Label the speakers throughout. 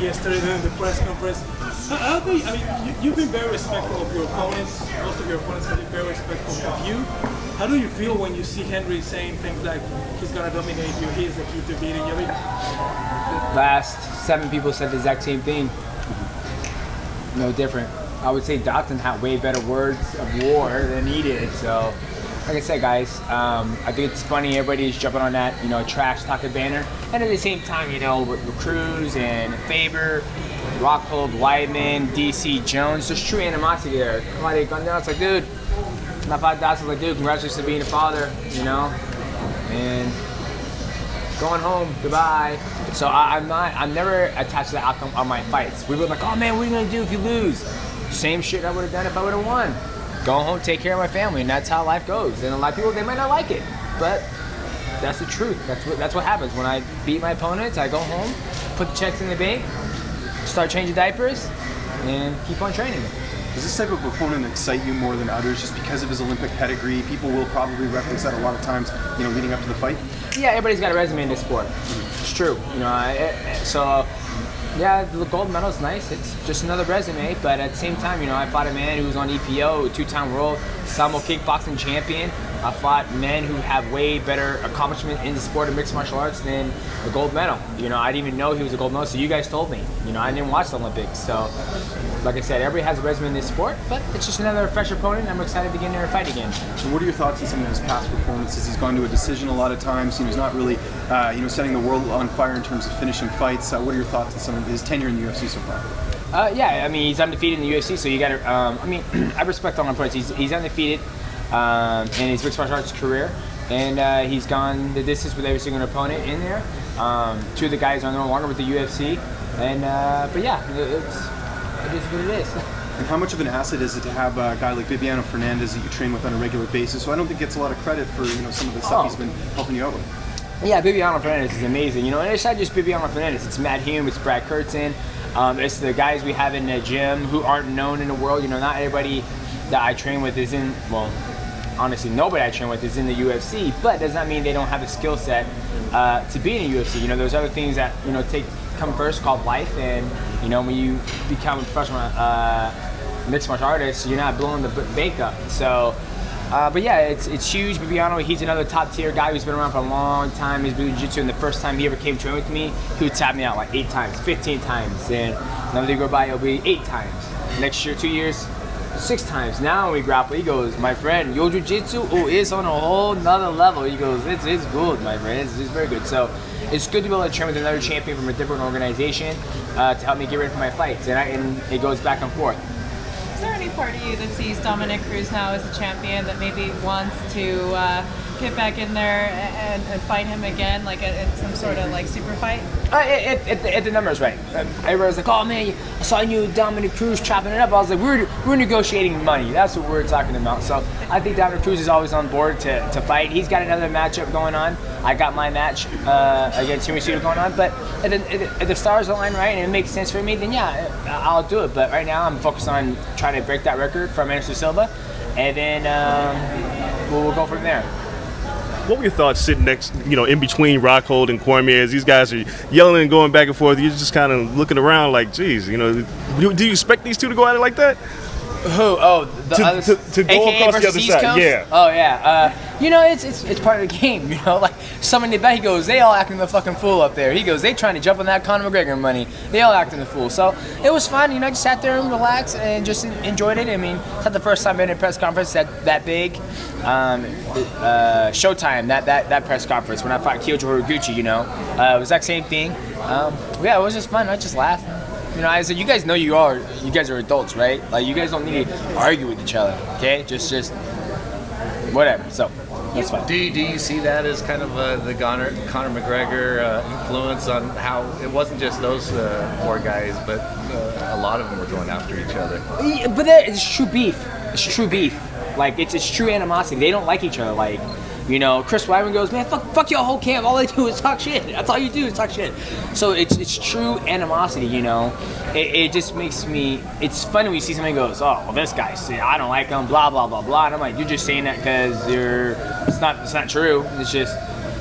Speaker 1: yesterday during the press conference. How do you, I mean, you've been very respectful of your opponents. Most of your opponents have been very respectful of you. How do you feel when you see Henry saying things like he's gonna dominate you, he's the key to beating you? I mean,
Speaker 2: last 7 people said the exact same thing. No different. I would say Dotson had way better words of war than he did. So, like I said, guys, I think it's funny everybody's jumping on that, trash talking banner. And at the same time, with Cruz and Faber, Rockhold, Weidman, DC, Jones, there's true animosity there. Somebody gone down, it's like, dude, my father Dotson's like, dude, congratulations on being a father, and going home, goodbye. So I'm never attached to the outcome of my fights. We were like, oh man, what are you gonna do if you lose? Same shit I would have done if I would have won. Go home, take care of my family, and that's how life goes. And a lot of people, they might not like it, but that's the truth. That's what happens. When I beat my opponents, I go home, put the checks in the bank, start changing diapers, and keep on training.
Speaker 3: Does this type of opponent excite you more than others just because of his Olympic pedigree? People will probably reference that a lot of times, leading up to the fight.
Speaker 2: Yeah, everybody's got a resume in this sport. It's true. Yeah, the gold medal is nice. It's just another resume, but at the same time, I fought a man who was on EPO, a 2-time world Sambo kickboxing champion. I fought men who have way better accomplishment in the sport of mixed martial arts than the gold medal. I didn't even know he was a gold medal, so you guys told me. I didn't watch the Olympics, so like I said, everybody has a resume in this sport, but it's just another fresh opponent. I'm excited to get in there and fight again.
Speaker 3: So what are your thoughts on some of his past performances? He's gone to a decision a lot of times. He's not really, setting the world on fire in terms of finishing fights. What are your thoughts on some of his tenure in the UFC so far?
Speaker 2: Yeah, he's undefeated in the UFC, so you got to. I respect all my opponents. He's undefeated in his mixed martial arts career, and he's gone the distance with every single opponent in there. 2 of the guys are no longer with the UFC, and but yeah, it is what it is.
Speaker 3: And how much of an asset is it to have a guy like Bibiano Fernandes that you train with on a regular basis? So I don't think gets a lot of credit for some of the stuff he's been helping you out with.
Speaker 2: Yeah, Bibiano Fernandes is amazing. And it's not just Bibiano Fernandes. It's Matt Hume, it's Brad Kurtzen, it's the guys we have in the gym who aren't known in the world. Not everybody that I train with is in, well, honestly, nobody I train with is in the UFC, but does not mean they don't have a skill set to be in the UFC. There's other things that, come first called life, and, when you become a professional mixed martial artist, you're not blowing the bank up. So, but yeah, it's huge. Bibiano, he's another top tier guy who's been around for a long time. He's been doing jiu-jitsu, and the first time he ever came train with me, he would tap me out like 8 times, 15 times, and another day go by, it'll be 8 times. Next year, 2 years, 6 times. Now when we grapple, he goes, my friend, your jiu-jitsu is on a whole nother level. He goes, it's good, my friend. It's very good. So it's good to be able to train with another champion from a different organization to help me get ready for my fights, and it goes back and forth.
Speaker 4: Is there any part of you that sees Dominic Cruz now as a champion that maybe wants to get back in there and fight him again, like in some sort of like super fight?
Speaker 2: If the number's right. Everybody's like, oh man, I saw you Dominic Cruz chopping it up. I was like, we're negotiating money. That's what we're talking about. So I think Dominic Cruz is always on board to fight. He's got another matchup going on. I got my match against Jimmy Suter going on. But if the stars align right and it makes sense for me, then yeah, I'll do it. But right now I'm focused on trying to break that record from Anderson Silva, and then we'll go from there.
Speaker 5: What were your thoughts sitting next, in between Rockhold and Cormier as these guys are yelling and going back and forth? You're just kind of looking around like, geez, do you expect these two to go at it like that?
Speaker 2: Who? Oh, the others,
Speaker 5: to go
Speaker 2: AKA
Speaker 5: across the other side.
Speaker 2: Coast?
Speaker 5: Yeah.
Speaker 2: Oh yeah. It's part of the game. Like someone in the back, he goes, they all acting the fucking fool up there. He goes, they trying to jump on that Conor McGregor money. They all acting the fool. So it was fun. I just sat there and relaxed and just enjoyed it. It's not the first time I've been in a press conference that big. Showtime, that press conference when I fought Kyoto Horiguchi. It was the exact same thing. Yeah, it was just fun. I just laughed. I said, you guys know you guys are adults, right? Like, you guys don't need to argue with each other, okay? Just whatever. So, that's fine.
Speaker 6: Do you see that as kind of the Conor McGregor influence on how it wasn't just those 4 guys, but a lot of them were going after each other?
Speaker 2: Yeah, but it's true beef. It's true beef. Like, it's true animosity. They don't like each other. Like, Chris Weidman goes, man, fuck your whole camp. All they do is talk shit. That's all you do is talk shit. So it's true animosity, It just makes me, it's funny when you see somebody goes, oh, well, this guy, I don't like him, blah, blah, blah, blah. And I'm like, you're just saying that because it's not true. It's just,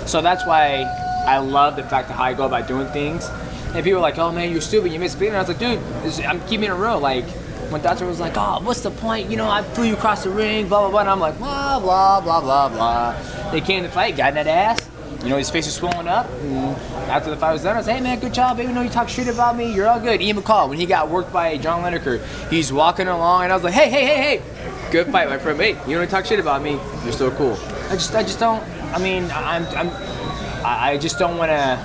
Speaker 2: so that's why I love the fact of how I go about doing things. And people were like, oh man, you're stupid, you missed bleeding. I was like, dude, I'm keeping it real. Like, when Doctor was like, oh, what's the point? You know, I flew you across the ring, blah, blah, blah. And I'm like, blah, blah, blah, blah, blah. They came to fight, got in that ass. You know, his face was swollen up. And after the fight was done, I was like, hey man, good job, baby. You talk shit about me, you're all good. Ian McCall, when he got worked by John Lineker, he's walking along, and I was like, hey. Good fight, my friend. Hey, you don't talk shit about me, you're still cool. I just don't, I mean, I just don't want to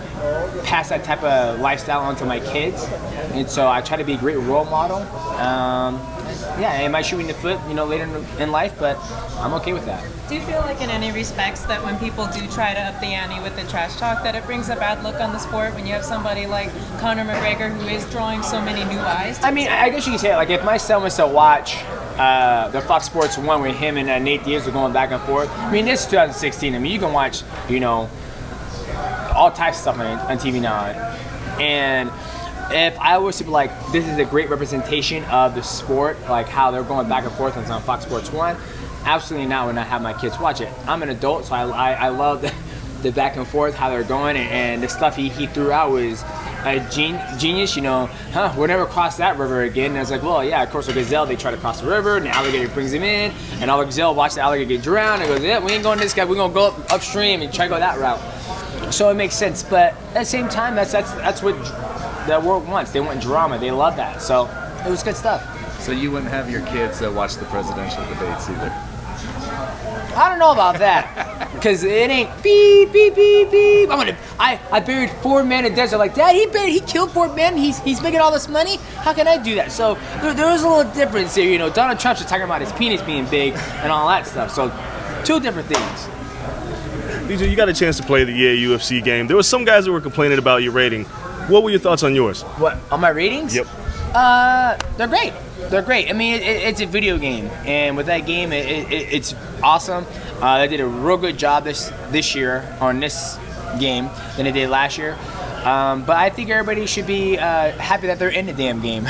Speaker 2: pass that type of lifestyle on to my kids, and so I try to be a great role model. Yeah, it might shoot me in the foot, you know, later in life, but I'm okay with that.
Speaker 4: Do you feel like in any respects that when people do try to up the ante with the trash talk, that it brings a bad look on the sport when you have somebody like Conor McGregor who is drawing so many new eyes?
Speaker 2: I mean, I guess you could say, like, if my son was to watch the Fox Sports 1 with him and Nate Diaz were going back and forth, I mean, this is 2016. I mean, you can watch, you know, all types of stuff on TV now. And if I was to be like, this is a great representation of the sport, like how they're going back and forth on Fox Sports 1, absolutely not when I have my kids watch it. I'm an adult, so I love the back and forth, how they're going, and the stuff he threw out was a genius, you know, we'll never cross that river again. And I was like, well, yeah, of course, a gazelle, they try to cross the river, and the alligator brings him in, and all the gazelle watch the alligator get drowned, and goes, yeah, we ain't going this guy, we're going to go upstream and try to go that route. So it makes sense, but at the same time, that's what the world wants. They want drama. They love that. So it was good stuff.
Speaker 6: So you wouldn't have your kids watch the presidential debates either?
Speaker 2: I don't know about that, because it ain't beep, beep, beep, beep. I buried 4 men in the desert. Like, Dad, he killed 4 men. He's making all this money. How can I do that? So there was a little difference here. You know, Donald Trump's just talking about his penis being big and all that stuff. So 2 different things.
Speaker 5: DJ, you got a chance to play the UFC game. There were some guys that were complaining about your rating. What were your thoughts on yours?
Speaker 2: What, on my ratings?
Speaker 5: Yep.
Speaker 2: They're great. They're great. I mean, it's a video game, and with that game, it's awesome. They did a real good job this year on this game than they did last year. But I think everybody should be happy that they're in the damn game.